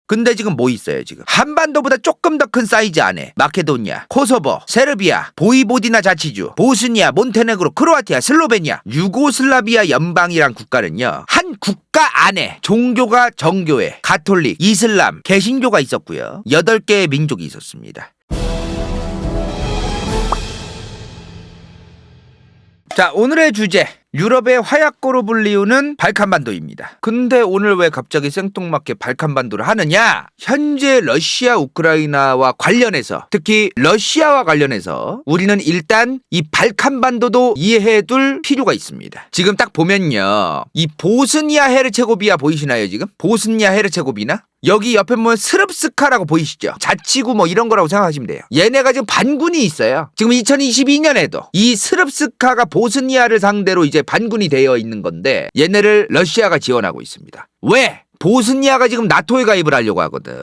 근데 지금 뭐 있어요 지금? 한반도보다 조금 더 큰 사이즈 안에 마케도니아, 코소보, 세르비아, 보이보디나 자치주, 보스니아, 몬테네그로, 크로아티아, 슬로베니아, 유고슬라비아 연방이란 국가는요 한 국가 안에 종교가 정교회, 가톨릭, 이슬람, 개신교가 있었고요 8개의 민족이 있었습니다. 자, 오늘의 주제 유럽의 화약고로 불리우는 발칸반도입니다. 근데 오늘 왜 갑자기 생뚱맞게 발칸반도를 하느냐? 현재 러시아 우크라이나와 관련해서 특히 러시아와 관련해서 우리는 일단 이 발칸반도도 이해해둘 필요가 있습니다. 지금 딱 보면요 이 보스니아 헤르체고비아 보이시나요 지금? 보스니아 헤르체고비나? 여기 옆에 보면 스릅스카라고 보이시죠? 자치구 뭐 이런 거라고 생각하시면 돼요. 얘네가 지금 반군이 있어요. 지금 2022년에도 이 스릅스카가 보스니아를 상대로 이제 반군이 되어 있는 건데 얘네를 러시아가 지원하고 있습니다. 왜? 보스니아가 지금 나토에 가입을 하려고 하거든.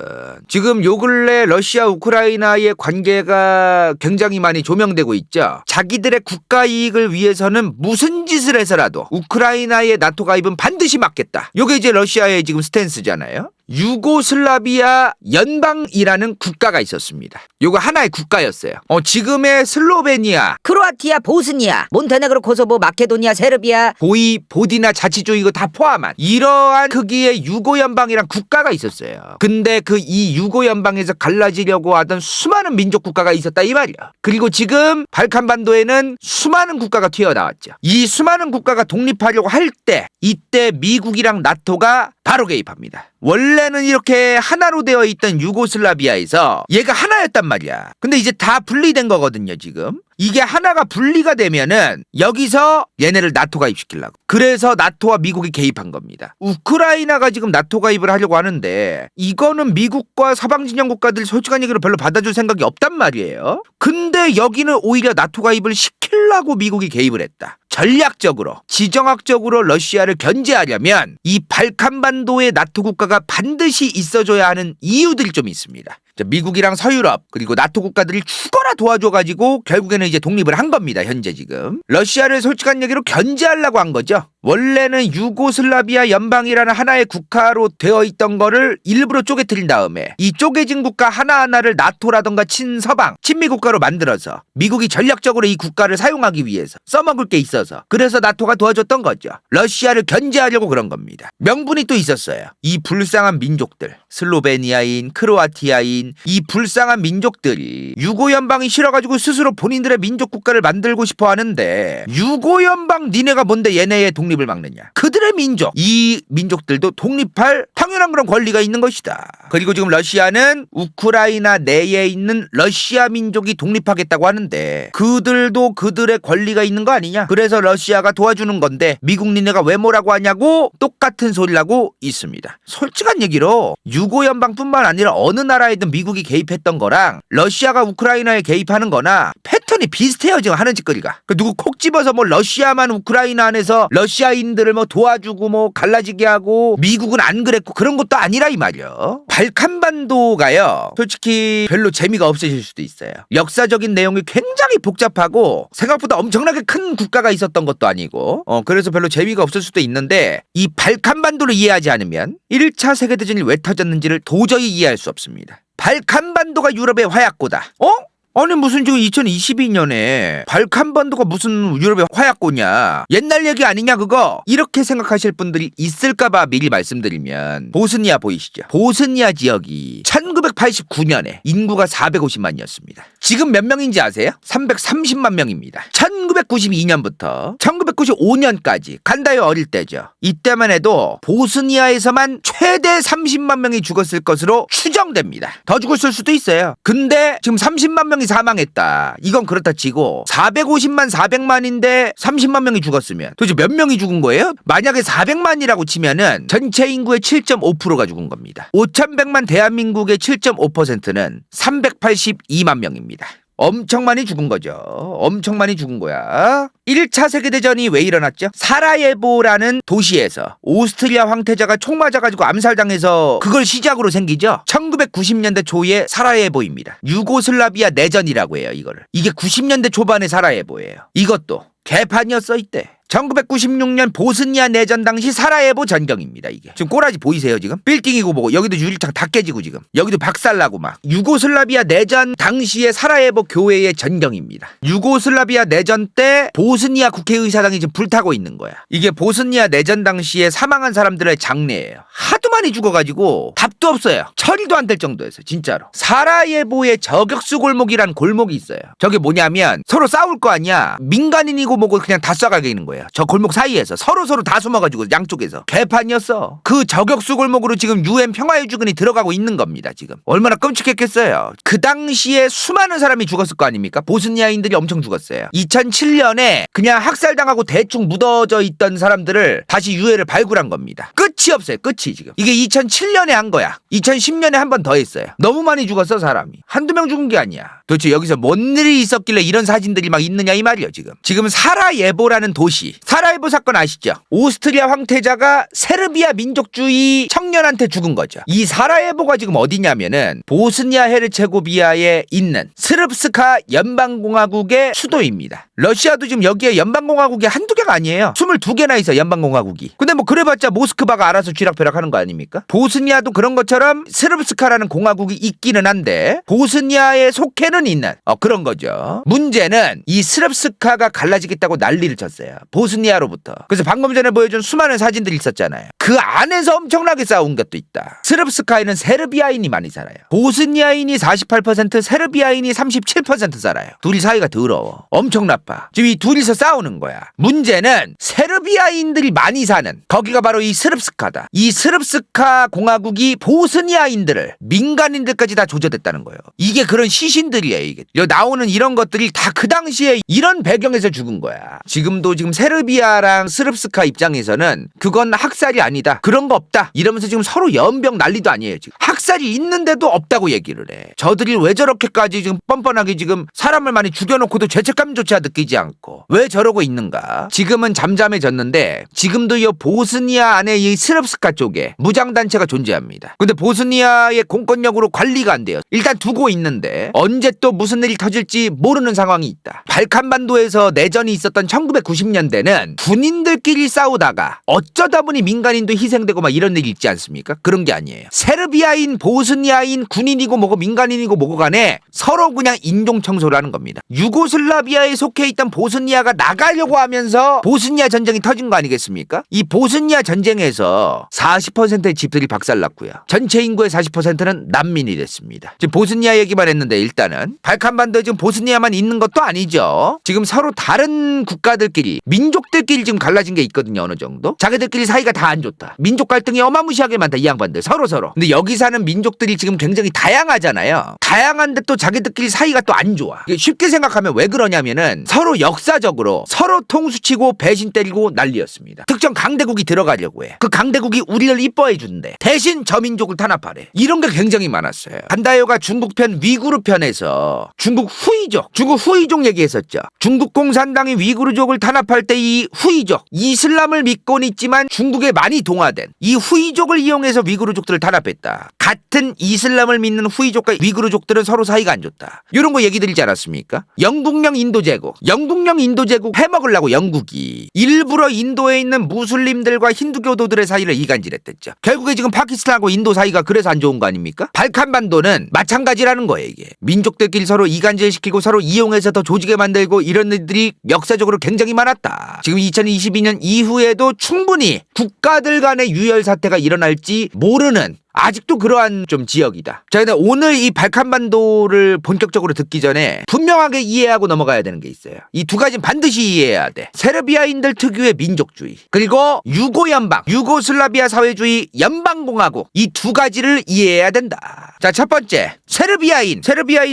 지금 요 근래 러시아 우크라이나의 관계가 굉장히 많이 조명되고 있죠. 자기들의 국가 이익을 위해서는 무슨 짓을 해서라도 우크라이나의 나토 가입은 반드시 막겠다. 요게 이제 러시아의 지금 스탠스잖아요. 유고슬라비아 연방이라는 국가가 있었습니다. 요거 하나의 국가였어요. 지금의 슬로베니아, 크로아티아, 보스니아, 몬테네그로, 코소보, 마케도니아, 세르비아, 보이보디나 자치주 이거 다 포함한 이러한 크기의 유고연방이란 국가가 있었어요. 근데 그 이 유고연방에서 갈라지려고 하던 수많은 민족 국가가 있었다 이 말이야. 그리고 지금 발칸반도에는 수많은 국가가 튀어나왔죠. 이 수많은 국가가 독립하려고 할 때 이때 미국이랑 나토가 바로 개입합니다. 원래는 이렇게 하나로 되어 있던 유고슬라비아에서 얘가 하나였단 말이야. 근데 이제 다 분리된 거거든요 지금. 이게 하나가 분리가 되면은 여기서 얘네를 나토 가입시키려고. 그래서 나토와 미국이 개입한 겁니다. 우크라이나가 지금 나토 가입을 하려고 하는데 이거는 미국과 서방 진영 국가들 솔직한 얘기로 별로 받아줄 생각이 없단 말이에요. 근데 여기는 오히려 나토 가입을 시키려고 미국이 개입을 했다. 전략적으로 지정학적으로 러시아를 견제하려면 이 발칸반도의 나토 국가가 반드시 있어줘야 하는 이유들이 좀 있습니다. 미국이랑 서유럽 그리고 나토 국가들이 죽어라 도와줘가지고 결국에는 이제 독립을 한 겁니다. 현재 지금 러시아를 솔직한 얘기로 견제하려고 한 거죠. 원래는 유고슬라비아 연방이라는 하나의 국가로 되어 있던 거를 일부러 쪼개뜨린 다음에 이 쪼개진 국가 하나하나를 나토라던가 친서방, 친미국가로 만들어서 미국이 전략적으로 이 국가를 사용하기 위해서 써먹을 게 있어서 그래서 나토가 도와줬던 거죠. 러시아를 견제하려고 그런 겁니다. 명분이 또 있었어요. 이 불쌍한 민족들, 슬로베니아인, 크로아티아인 이 불쌍한 민족들이 유고연방이 싫어가지고 스스로 본인들의 민족 국가를 만들고 싶어 하는데 유고연방 니네가 뭔데 얘네의 독립을 막느냐. 그들의 민족, 이 민족들도 독립할 당연한 그런 권리가 있는 것이다. 그리고 지금 러시아는 우크라이나 내에 있는 러시아 민족이 독립하겠다고 하는데 그들도 그들의 권리가 있는 거 아니냐. 그래서 러시아가 도와주는 건데 미국 니네가 왜 뭐라고 하냐고 똑같은 소리를 하고 있습니다. 솔직한 얘기로 유고연방뿐만 아니라 어느 나라에든 미국이 개입했던 거랑 러시아가 우크라이나에 개입하는 거나 패턴이 비슷해요. 지금 하는 짓거리가. 누구 콕 집어서 뭐 러시아만 우크라이나 안에서 러시아인들을 뭐 도와주고 뭐 갈라지게 하고 미국은 안 그랬고 그런 것도 아니라 이 말이요. 발칸반도가요 솔직히 별로 재미가 없으실 수도 있어요. 역사적인 내용이 굉장히 복잡하고 생각보다 엄청나게 큰 국가가 있었던 것도 아니고 그래서 별로 재미가 없을 수도 있는데 이 발칸반도를 이해하지 않으면 1차 세계대전이 왜 터졌는지를 도저히 이해할 수 없습니다. 발칸반도가 유럽의 화약고다. 아니 무슨 지금 2022년에 발칸반도가 무슨 유럽의 화약고냐 옛날 얘기 아니냐 그거 이렇게 생각하실 분들이 있을까봐 미리 말씀드리면 보스니아 보이시죠? 보스니아 지역이 1989년에 인구가 450만이었습니다. 지금 몇 명인지 아세요? 330만 명입니다. 1992년부터 1995년까지 간다요 어릴 때죠. 이때만 해도 보스니아에서만 최대 30만 명이 죽었을 것으로 추정됩니다. 더 죽었을 수도 있어요. 근데 지금 30만 명이 사망했다. 이건 그렇다 치고 450만 400만인데 30만 명이 죽었으면 도대체 몇 명이 죽은 거예요? 만약에 400만이라고 치면은 전체 인구의 7.5%가 죽은 겁니다. 5100만 대한민국의 7.5%는 382만 명입니다. 엄청 많이 죽은 거죠. 엄청 많이 죽은 거야. 1차 세계대전이 왜 일어났죠? 사라예보라는 도시에서 오스트리아 황태자가 총 맞아가지고 암살당해서 그걸 시작으로 생기죠. 1990년대 초의 사라예보입니다. 유고슬라비아 내전이라고 해요. 이거를. 이게 90년대 초반의 사라예보예요. 이것도 개판이었어 이때. 1996년 보스니아 내전 당시 사라예보 전경입니다. 이게 지금 꼬라지 보이세요? 지금 빌딩이고 뭐고 여기도 유리창 다 깨지고 지금 여기도 박살나고 막 유고슬라비아 내전 당시의 사라예보 교회의 전경입니다. 유고슬라비아 내전 때 보스니아 국회의사당이 지금 불타고 있는 거야. 이게 보스니아 내전 당시에 사망한 사람들의 장례예요. 하도 많이 죽어가지고 답도 없어요. 처리도 안 될 정도였어요. 진짜로. 사라예보의 저격수 골목이란 골목이 있어요. 저게 뭐냐면 서로 싸울 거 아니야. 민간인이고 뭐고 그냥 다 쏴가게 거예요. 저 골목 사이에서 서로 다 숨어가지고 양쪽에서 개판이었어. 그 저격수 골목으로 지금 UN 평화유지군이 들어가고 있는 겁니다. 지금 얼마나 끔찍했겠어요. 그 당시에 수많은 사람이 죽었을 거 아닙니까? 보스니아인들이 엄청 죽었어요. 2007년에 그냥 학살당하고 대충 묻어져 있던 사람들을 다시 유해를 발굴한 겁니다. 끝이 없어요. 끝이 지금. 이게 2007년에 한 거야. 2010년에 한 번 더 했어요. 너무 많이 죽었어 사람이. 한두 명 죽은 게 아니야. 도대체 여기서 뭔 일이 있었길래 이런 사진들이 막 있느냐 이 말이에요. 지금 사라예보라는 도시. 사라예보 사건 아시죠? 오스트리아 황태자가 세르비아 민족주의 청년한테 죽은 거죠. 이 사라예보가 지금 어디냐면은 보스니아 헤르체고비아에 있는 스릅스카 연방공화국의 수도입니다. 러시아도 지금 여기에 연방공화국이 한두 개가 아니에요. 22개나 있어 연방공화국이. 근데 뭐 그래봤자 모스크바가 알아서 쥐락펴락하는 거 아닙니까? 보스니아도 그런 것처럼 스릅스카라는 공화국이 있기는 한데 보스니아에 속해는 있는 그런 거죠. 문제는 이 스릅스카가 갈라지겠다고 난리를 쳤어요. 보스니아로부터. 그래서 방금 전에 보여준 수많은 사진들이 있었잖아요. 그 안에서 엄청나게 싸운 것도 있다. 스릅스카에는 세르비아인이 많이 살아요. 보스니아인이 48%, 세르비아인이 37% 살아요. 둘이 사이가 더러워. 엄청 나빠. 지금 이 둘이서 싸우는 거야. 문제는 세르비아인들이 많이 사는 거기가 바로 이 스릅스카다. 이 스릅스카 공화국이 보스니아인들을 민간인들까지 다 조져댔다는 거예요. 이게 그런 시신들이에요. 이게 나오는 이런 것들이 다 그 당시에 이런 배경에서 죽은 거야. 지금도 지금 세르비아랑 스릅스카 입장에서는 그건 학살이 아니다. 그런 거 없다. 이러면서 지금 서로 연병 난리도 아니에요. 지금 학살이 있는데도 없다고 얘기를 해. 저들이 왜 저렇게까지 지금 뻔뻔하게 지금 사람을 많이 죽여놓고도 죄책감조차 느끼지 않고 왜 저러고 있는가? 지금은 잠잠해졌는데 지금도 이 보스니아 안에 이 스릅스카 쪽에 무장단체가 존재합니다. 근데 보스니아의 공권력으로 관리가 안 돼요. 일단 두고 있는데 언제 또 무슨 일이 터질지 모르는 상황이 있다. 발칸반도에서 내전이 있었던 1990년대는 군인들끼리 싸우다가 어쩌다 보니 민간인도 희생되고 막 이런 일이 있지 않습니까? 그런 게 아니에요. 세르비아인, 보스니아인, 군인이고 뭐고 민간인이고 뭐고 간에 서로 그냥 인종 청소를 하는 겁니다. 유고슬라비아에 속해 있던 보스니아가 나가려고 하면서 보스니아 전쟁이 터진 거 아니겠습니까? 이 보스니아 전쟁에서 40%의 집들이 박살났고요. 전체 인구의 40%는 난민이 됐습니다. 지금 보스니아 얘기만 했는데 일단은 발칸반도에 지금 보스니아만 있는 것도 아니죠. 지금 서로 다른 국가들끼리 민족들끼리 지금 갈라진 게 있거든요. 어느 정도. 자기들끼리 사이가 다 안 좋다. 민족 갈등이 어마무시하게 많다. 이 양반들 서로. 근데 여기 사는 민족들이 지금 굉장히 다양하잖아요. 다양한데 또 자기들끼리 사이가 또 안 좋아. 쉽게 생각하면 왜 그러냐면은 서로 역사적으로 서로 통수치고 배신 때리고 난리였습니다. 특정 강대국이 들어가려고 해. 그 강대국이 우리를 이뻐해 주는데 대신 저 민족을 탄압하래. 이런 게 굉장히 많았어요. 반다이오가 중국 편 위구르 편에서 중국 후이족 얘기했었죠. 중국 공산당이 위구르족을 탄압할 때 이 후이족, 이슬람을 믿고는 있지만 중국에 많이 동화된 이 후이족을 이용해서 위구르족들을 탄압했다. 같은 이슬람을 믿는 후이족과 위구르족들은 서로 사이가 안 좋다. 이런 거 얘기 드리지 않았습니까? 영국령 인도제국 해먹으려고 영국이 일부러 인도에 있는 무슬림들과 힌두교도들의 사이를 이간질했댔죠. 결국에 지금 파키스탄하고 인도 사이가 그래서 안 좋은 거 아닙니까? 발칸반도는 마찬가지라는 거예요. 이게 민족들끼리 서로 이간질시키고 서로 이용해서 더 조지게 만들고 이런 일들이 역사적으로 굉장히 많았다. 지금 2022년 이후에도 충분히 국가들 간의 유혈 사태가 일어날지 모르는 아직도 그러한 좀 지역이다. 자, 근데 오늘 이 발칸반도를 본격적으로 듣기 전에 분명하게 이해하고 넘어가야 되는 게 있어요. 이 두 가지는 반드시 이해해야 돼. 세르비아인들 특유의 민족주의, 그리고 유고연방, 유고슬라비아 사회주의 연방공화국, 이 두 가지를 이해해야 된다. 자, 첫 번째, 세르비아인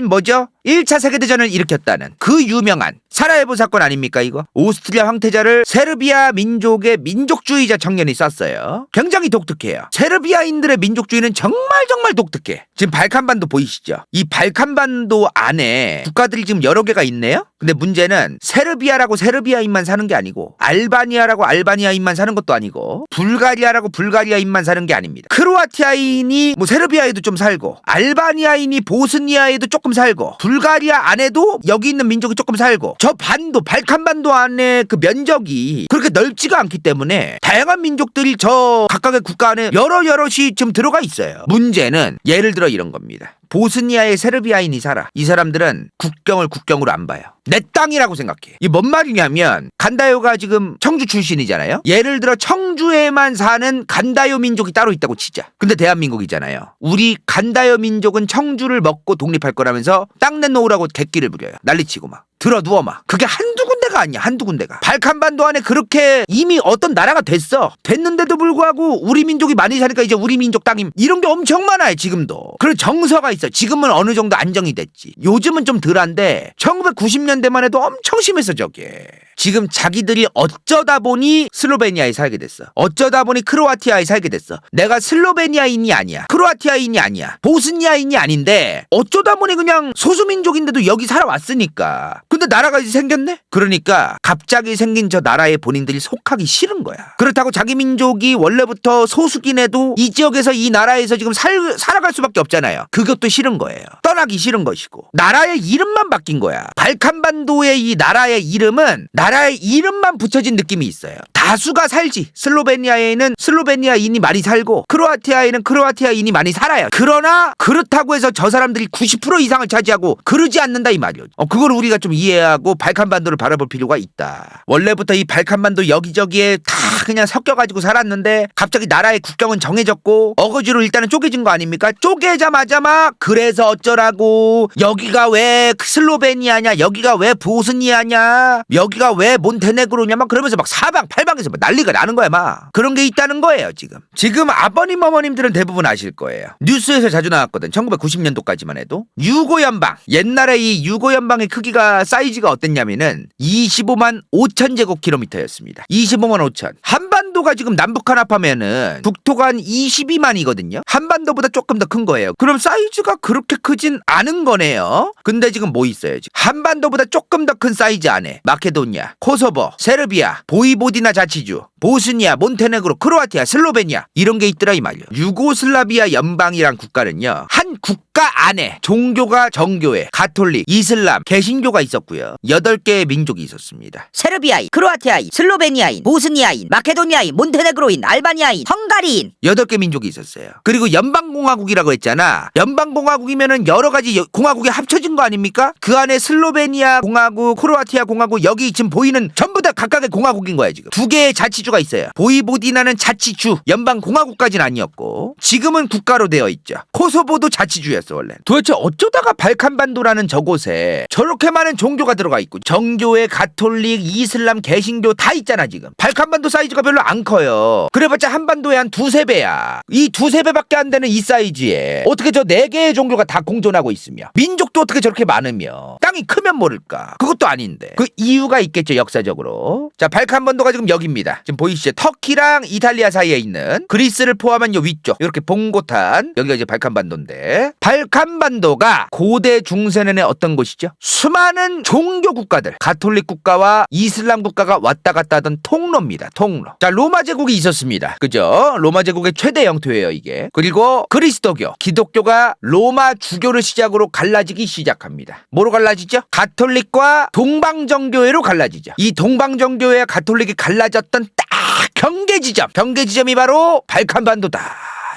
뭐죠? 1차 세계대전을 일으켰다는 그 유명한 사라예보 사건 아닙니까 이거? 오스트리아 황태자를 세르비아 민족의 민족주의자 청년이 쐈어요. 굉장히 독특해요. 세르비아인들의 민족주의는 정말 독특해. 지금 발칸반도 보이시죠? 이 발칸반도 안에 국가들이 지금 여러 개가 있네요. 근데 문제는 세르비아라고 세르비아인만 사는 게 아니고 알바니아라고 알바니아인만 사는 것도 아니고 불가리아라고 불가리아인만 사는 게 아닙니다. 크로아티아인이 뭐 세르비아에도 좀 살고 알바니아인이 보스니아에도 조금 살고 불가리아 안에도 여기 있는 민족이 조금 살고 저 반도 발칸반도 안에 그 면적이 그렇게 넓지가 않기 때문에 다양한 민족들이 저 각각의 국가 안에 여럿이 좀 들어가 있어요. 문제는 예를 들어 이런 겁니다. 보스니아에 세르비아인이 살아. 이 사람들은 국경을 국경으로 안 봐요. 내 땅이라고 생각해. 이게 뭔 말이냐면 간다요가 지금 청주 출신이잖아요. 예를 들어 청주에만 사는 간다요 민족이 따로 있다고 치자. 근데 대한민국이잖아요. 우리 간다요 민족은 청주를 먹고 독립할 거라면서 땅 내놓으라고 객기를 부려요. 난리치고 막. 들어 누워 막. 그게 한두 군데가 아니야. 한두 군데가. 발칸반도 안에 그렇게 이미 어떤 나라가 됐어. 됐는데도 불구하고 우리 민족이 많이 사니까 이제 우리 민족 땅임. 이런 게 엄청 많아요. 지금도. 그런 정서가 있어. 지금은 어느 정도 안정이 됐지. 요즘은 좀 덜한데 1990년대만 해도 엄청 심했어 저게. 지금 자기들이 어쩌다 보니 슬로베니아에 살게 됐어. 어쩌다 보니 크로아티아에 살게 됐어. 내가 슬로베니아인이 아니야. 크로아티아인이 아니야. 보스니아인이 아닌데 어쩌다 보니 그냥 소수민족인데도 여기 살아왔으니까. 근데 나라가 이제 생겼네? 그러니까 갑자기 생긴 저 나라에 본인들이 속하기 싫은 거야. 그렇다고 자기 민족이 원래부터 소수긴 해도 이 지역에서 이 나라에서 지금 살아갈 수밖에 없잖아요. 그것도 싫은 거예요. 떠나기 싫은 것이고. 나라의 이름만 바뀐 거야. 발칸반도의 이 나라의 이름은 나라의 이름만 붙여진 느낌이 있어요. 다수가 살지. 슬로베니아에는 슬로베니아인이 많이 살고 크로아티아에는 크로아티아인이 많이 살아요. 그러나 그렇다고 해서 저 사람들이 90% 이상을 차지하고 그러지 않는다 이 말이에요. 그걸 우리가 좀 이해하고 발칸반도를 바라볼 필요가 있다. 원래부터 이 발칸반도 여기저기에 다 그냥 섞여가지고 살았는데 갑자기 나라의 국경은 정해졌고 어거지로 일단은 쪼개진 거 아닙니까? 쪼개자마자 막 그래서 어쩌라고 여기가 왜 슬로베니아냐 여기가 왜 보스니아냐 여기가 왜 몬테네그로냐 막 그러면서 막 사방팔방에서 막 난리가 나는 거야 막. 그런 게 있다는 거예요 지금 아버님 어머님들은 대부분 아실 거예요. 뉴스에서 자주 나왔거든. 1990년도까지만 해도 유고 연방. 옛날에 이 유고 연방의 크기가 사이즈가 어땠냐면은 25만 5천 제곱킬로미터였습니다. 25만 5천. 한반도가 지금 남북한 합하면은 국토가 한 22만이거든요. 한반도보다 조금 더 큰 거예요. 그럼 사이즈가 그렇게 크진 않은 거네요. 근데 지금 뭐 있어요 지금? 한반도보다 조금 더 큰 사이즈 안에 마케도니아, 코소보, 세르비아, 보이보디나 자치주, 보스니아, 몬테네그로, 크로아티아, 슬로베니아 이런 게 있더라 이 말이에요. 유고슬라비아 연방이란 국가는요. 한 국가 안에 종교가 정교회, 가톨릭, 이슬람, 개신교가 있었고요. 8개의 민족이 있었습니다. 세르비아인, 크로아티아인, 슬로베니아인, 보스니아인, 마케도니아인, 몬테네그로인, 알바니아인, 헝가리인 8개 민족이 있었어요. 그리고 연방공화국이라고 했잖아. 연방공화국이면은 여러 가지 공화국이 합쳐진 거 아닙니까? 그 안에 슬로베니아 공화국, 크로아티아 공화국 여기 지금 보이는 전부 다 각각의 공화국인 거야 지금. 2개의 자치주가 있어요. 보이보디나는 자치주, 연방공화국까지는 아니었고 지금은 국가로 되어 있죠. 코소보도 자치주였어 원래. 도대체 어쩌다가 발칸반도라는 저곳에 저렇게 많은 종교가 들어가 있고 정교회, 가톨릭, 이슬람, 개신교 다 있잖아 지금. 발칸반도 사이즈가 별로 안 커요. 그래봤자 한반도에 한 2~3배야. 이 2~3배밖에 안 되는 이 사이즈에 어떻게 저 4개의 종교가 다 공존하고 있으며 민족도 어떻게 저렇게 많으며 땅이 크면 모를까. 그것도 아닌데 그 이유가 있겠죠 역사적으로. 자 발칸반도가 지금 여기입니다. 지금 보이시죠? 터키랑 이탈리아 사이에 있는 그리스를 포함한 요 위쪽 이렇게 봉고탄 여기가 이제 발칸반도인데 발칸반도가 고대 중세년의 어떤 곳이죠? 수많은 종교 국가들 가톨릭 국가와 이슬람 국가가 왔다 갔다 하던 통로입니다. 통로. 자 로마 제국이 있었습니다. 그죠? 로마 제국의 최대 영토예요 이게. 그리고 그리스도교 기독교가 로마 주교를 시작으로 갈라지기 시작합니다. 뭐로 갈라지죠? 가톨릭과 동방정교회로 갈라지죠. 이 동방정교회와 가톨릭이 갈라졌던 딱 경계지점이 바로 발칸반도다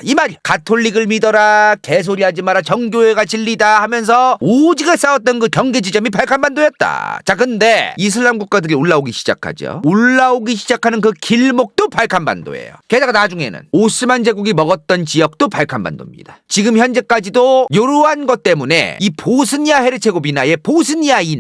이 말이야. 가톨릭을 믿어라 개소리하지 마라 정교회가 진리다 하면서 오지게 싸웠던 그 경계지점이 발칸반도였다. 자 근데 이슬람 국가들이 올라오기 시작하죠. 올라오기 시작하는 그 길목도 발칸반도예요. 게다가 나중에는 오스만 제국이 먹었던 지역도 발칸반도입니다. 지금 현재까지도 이러한 것 때문에 이 보스니아 헤르체고비나의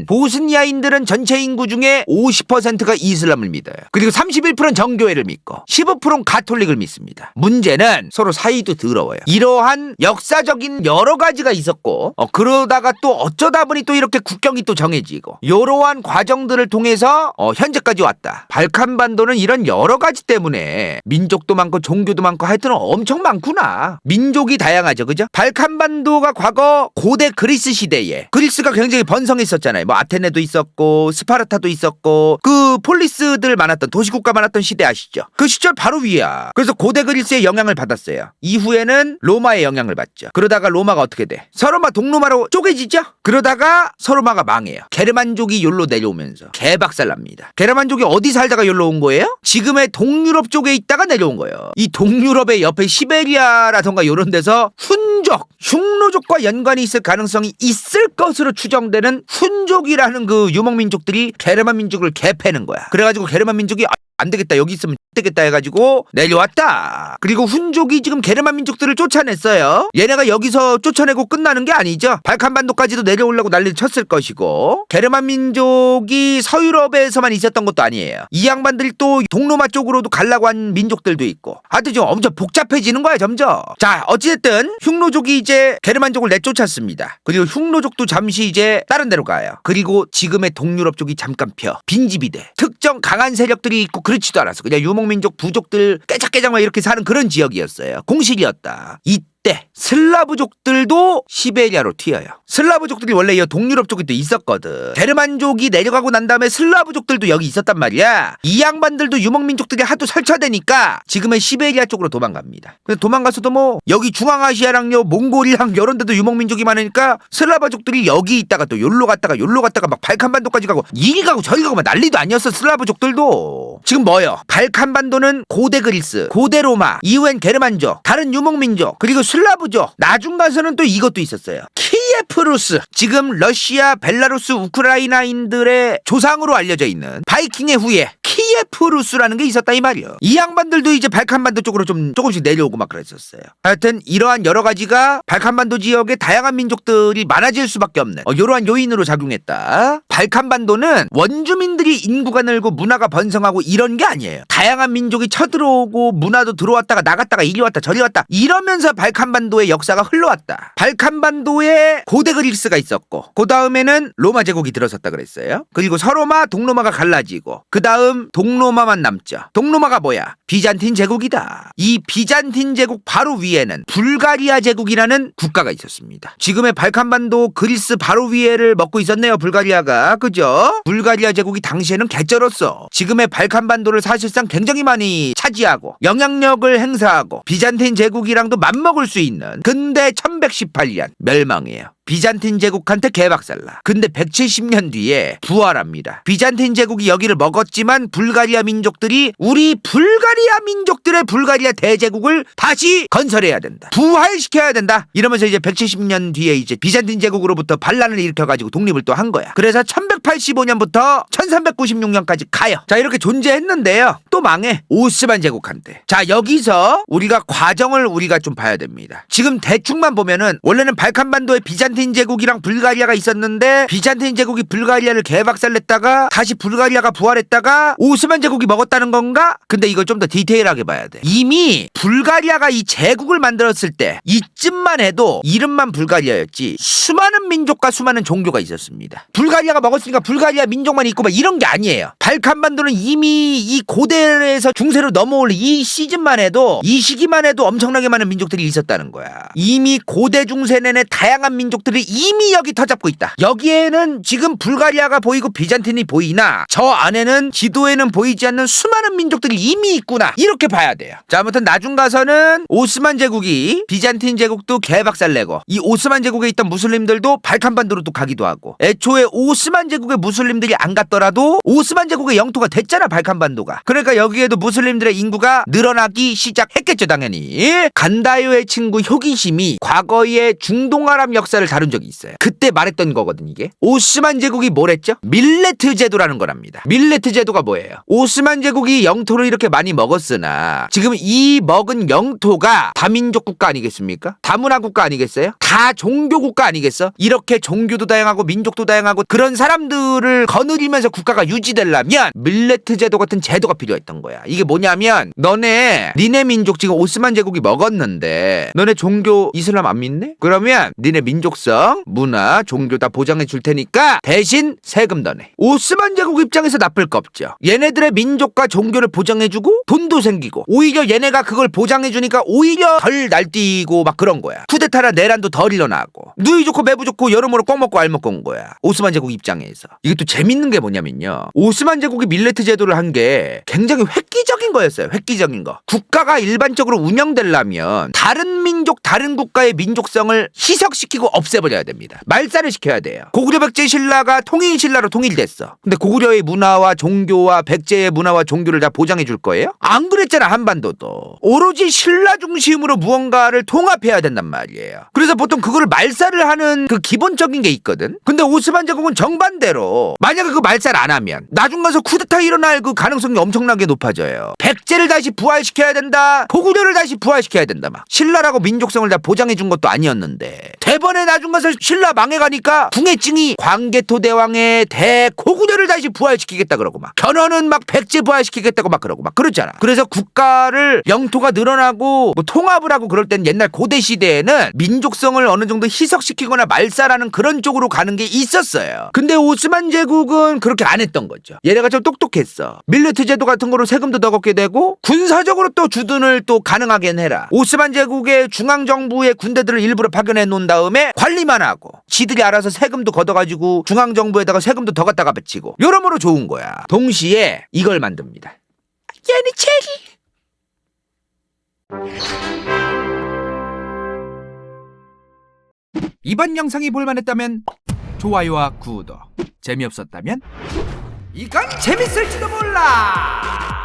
보스니아인들은 전체 인구 중에 50%가 이슬람을 믿어요. 그리고 31%는 정교회를 믿고 15%는 가톨릭을 믿습니다. 문제는 서로 사이도 더러워요. 이러한 역사적인 여러 가지가 있었고 그러다가 또 어쩌다 보니 또 이렇게 국경이 또 정해지고 이러한 과정들을 통해서 현재까지 왔다. 발칸반도는 이런 여러 가지 때문에 민족도 많고 종교도 많고 하여튼 엄청 많구나. 민족이 다양하죠. 그죠? 발칸반도가 과거 고대 그리스 시대에 그리스가 굉장히 번성했었잖아요. 뭐 아테네도 있었고 스파르타도 있었고 그 폴리스들 많았던 도시국가 많았던 시대 아시죠? 그 시절 바로 위야. 그래서 고대 그리스의 영향을 받았어요. 이후에는 로마의 영향을 받죠. 그러다가 로마가 어떻게 돼? 서로마 동로마로 쪼개지죠? 그러다가 서로마가 망해요. 게르만족이 욜로 내려오면서 개박살납니다. 게르만족이 어디 살다가 욜로 온 거예요? 지금의 동유럽 쪽에 있다가 내려온 거예요. 이 동유럽의 옆에 시베리아라던가 이런 데서 훈족, 흉노족과 연관이 있을 가능성이 있을 것으로 추정되는 훈족이라는 그 유목민족들이 게르만 민족을 개패는 거야. 그래가지고 게르만 민족이 안 되겠다, 여기 있으면 되겠다 해가지고 내려왔다. 그리고 훈족이 지금 게르만 민족들을 쫓아냈어요. 얘네가 여기서 쫓아내고 끝나는 게 아니죠. 발칸반도까지도 내려오려고 난리를 쳤을 것이고, 게르만 민족이 서유럽에서만 있었던 것도 아니에요. 이 양반들이 또 동로마 쪽으로도 가려고 한 민족들도 있고, 하여튼 좀 엄청 복잡해지는 거야 점점. 자, 어찌됐든 흉노족이 이제 게르만족을 내쫓았습니다. 그리고 흉노족도 잠시 이제 다른 데로 가요. 그리고 지금의 동유럽 쪽이 잠깐 펴 빈집이 돼. 특정 강한 세력들이 있고 그렇지도 않았어. 그냥 유목민족 부족들 깨작깨작 막 이렇게 사는 그런 지역이었어요. 공실이었다. 이때 슬라브족들도 시베리아로 튀어요. 슬라브족들이 원래 이 동유럽 쪽에 또 있었거든. 게르만족이 내려가고 난 다음에 슬라브족들도 여기 있었단 말이야. 이 양반들도 유목민족들이 하도 설쳐대니까 지금의 시베리아 쪽으로 도망갑니다. 근데 도망가서도 뭐 여기 중앙아시아랑 몽골이랑 이런 데도 유목민족이 많으니까 슬라브족들이 여기 있다가 또 요로 갔다가 막 발칸반도까지 가고 이리 가고 저리 가고 막 난리도 아니었어. 슬라브족들도. 지금 뭐요? 발칸반도는 고대 그리스, 고대 로마, 이후엔 게르만족, 다른 유목민족, 그리고 슬라브족. 나중 가서는 또 이것도 있었어요. 키예프루스. 지금 러시아, 벨라루스, 우크라이나인들의 조상으로 알려져 있는 바이킹의 후예 키예프루스라는 게 있었다 이 말이요. 이 양반들도 이제 발칸반도 쪽으로 좀 조금씩 내려오고 막 그랬었어요. 하여튼 이러한 여러 가지가 발칸반도 지역에 다양한 민족들이 많아질 수밖에 없는 이러한 요인으로 작용했다. 발칸반도는 원주민들이 인구가 늘고 문화가 번성하고 이런 게 아니에요. 다양한 민족이 쳐들어오고 문화도 들어왔다가 나갔다가 이리 왔다 저리 왔다 이러면서 발칸반도의 역사가 흘러왔다. 발칸반도에 고대 그리스가 있었고, 그 다음에는 로마 제국이 들어섰다 그랬어요. 그리고 서로마, 동로마가 갈라지고, 그 다음 동로마만 남죠. 동로마가 뭐야? 비잔틴 제국이다. 이 비잔틴 제국 바로 위에는 불가리아 제국이라는 국가가 있었습니다. 지금의 발칸반도 그리스 바로 위에를 먹고 있었네요. 불가리아가. 그죠? 불가리아 제국이 당시에는 개쩔었어. 지금의 발칸반도를 사실상 굉장히 많이 차지하고 영향력을 행사하고 비잔틴 제국이랑도 맞먹을 수 있는, 근데 1118년 멸망해요. 비잔틴 제국한테 개박살나. 근데 170년 뒤에 부활합니다. 비잔틴 제국이 여기를 먹었지만 불가리아 민족들이 우리 불가리아 민족들의 불가리아 대제국을 다시 건설해야 된다. 부활시켜야 된다. 이러면서 이제 170년 뒤에 이제 비잔틴 제국으로부터 반란을 일으켜가지고 독립을 또 한 거야. 그래서 1185년부터 1396년까지 가요. 자, 이렇게 존재했는데요. 또 망해. 오스만 제국한테. 자, 여기서 우리가 과정을 우리가 좀 봐야 됩니다. 지금 대충만 보면은 원래는 발칸반도에 비잔틴 제국이랑 불가리아가 있었는데 비잔틴 제국이 불가리아를 개박살냈다가 다시 불가리아가 부활했다가 오스만 제국이 먹었다는 건가? 근데 이걸 좀 더 디테일하게 봐야 돼. 이미 불가리아가 이 제국을 만들었을 때 이쯤만 해도 이름만 불가리아였지 수많은 민족과 수많은 종교가 있었습니다. 불가리아가 먹었으니까 불가리아 민족만 있고 막 이런 게 아니에요. 발칸반도는 이미 이 고대에서 중세로 넘어올 이 시즌만 해도, 이 시기만 해도 엄청나게 많은 민족들이 있었다는 거야. 이미 고대 중세 내내 다양한 민족들이 이미 여기 터잡고 있다. 여기에는 지금 불가리아가 보이고 비잔틴이 보이나 저 안에는 지도에는 보이지 않는 수많은 민족들이 이미 있구나. 이렇게 봐야 돼요. 자, 아무튼 나중 가서는 오스만 제국이 비잔틴 제국도 개박살내고 이 오스만 제국에 있던 무슬림들도 발칸반도로 또 가기도 하고, 애초에 오스만 제국의 무슬림들이 안 갔더라도 오스만 제국의 영토가 됐잖아 발칸반도가. 그러니까 여기에도 무슬림들의 인구가 늘어나기 시작했겠죠 당연히. 간다요의 친구 효기심이 과거의 중동아랍 역사를 다룬 적이 있어요. 그때 말했던 거거든 이게. 오스만 제국이 뭘 했죠? 밀레트 제도라는 거랍니다. 밀레트 제도가 뭐예요? 오스만 제국이 영토를 이렇게 많이 먹었으나 지금 이 먹은 영토가 다민족 국가 아니겠습니까? 다문화 국가 아니겠어요? 다 종교 국가 아니겠어? 이렇게 종교도 다양하고 민족도 다양하고 그런 사람들을 거느리면서 국가가 유지되려면 밀레트 제도 같은 제도가 필요했던 거야. 이게 뭐냐면 니네 민족 지금 오스만 제국이 먹었는데 너네 종교 이슬람 안 믿네? 그러면 니네 민족 민족성, 문화, 종교 다 보장해 줄 테니까 대신 세금 더 내. 오스만 제국 입장에서 나쁠 거 없죠. 얘네들의 민족과 종교를 보장해주고 돈도 생기고 오히려 얘네가 그걸 보장해주니까 오히려 덜 날뛰고 막 그런 거야. 쿠데타나 내란도 덜 일어나고 누이 좋고 매부 좋고 여러모로 꼭 먹고 알 먹고 온 거야. 오스만 제국 입장에서. 이게 또 재밌는 게 뭐냐면요. 오스만 제국이 밀레트 제도를 한 게 굉장히 획기적인 거였어요. 획기적인 거. 국가가 일반적으로 운영되려면 다른 민족, 다른 국가의 민족성을 희석시키고 없애버려야 됩니다. 말살을 시켜야 돼요. 고구려 백제 신라가 통일 신라로 통일됐어. 근데 고구려의 문화와 종교와 백제의 문화와 종교를 다 보장해 줄 거예요? 안 그랬잖아. 한반도도. 오로지 신라 중심으로 무언가를 통합해야 된단 말이에요. 그래서 보통 그거를 말살을 하는 그 기본적인 게 있거든. 근데 오스만 제국은 정반대로 만약에 그 말살 안 하면 나중 가서 쿠데타 일어날 그 가능성이 엄청나게 높아져요. 백제를 다시 부활시켜야 된다. 고구려를 다시 부활시켜야 된다. 막 신라라고 민족성을 다 보장해 준 것도 아니었는데 대번에 나중 가서 신라 망해가니까 궁예증이 광개토 대왕의 대고구려를 다시 부활시키겠다 그러고 막 견훤은 막 백제 부활시키겠다고 막 그러고 막 그러잖아. 그래서 국가를 영토가 늘어나고 뭐 통합을 하고 그럴 땐 옛날 고대 시대에는 민족성을 어느 정도 희석시키거나 말살하는 그런 쪽으로 가는 게 있었어요. 근데 오스만 제국은 그렇게 안 했던 거죠. 얘네가 좀 똑똑했어. 밀레트 제도 같은 거로 세금도 더 걷게 되고 군사적으로 또 주둔을 또 가능하게 해라. 오스만 제국의 중앙정부의 군대들을 일부러 파견해 놓은 다음에 관리만 하고 지들이 알아서 세금도 걷어가지고 중앙정부에다가 세금도 더 갖다가 바치고 여러모로 좋은 거야. 동시에 이걸 만듭니다. 얘네 체리. 이번 영상이 볼만했다면 좋아요와 구독, 재미없었다면 이건 재밌을지도 몰라.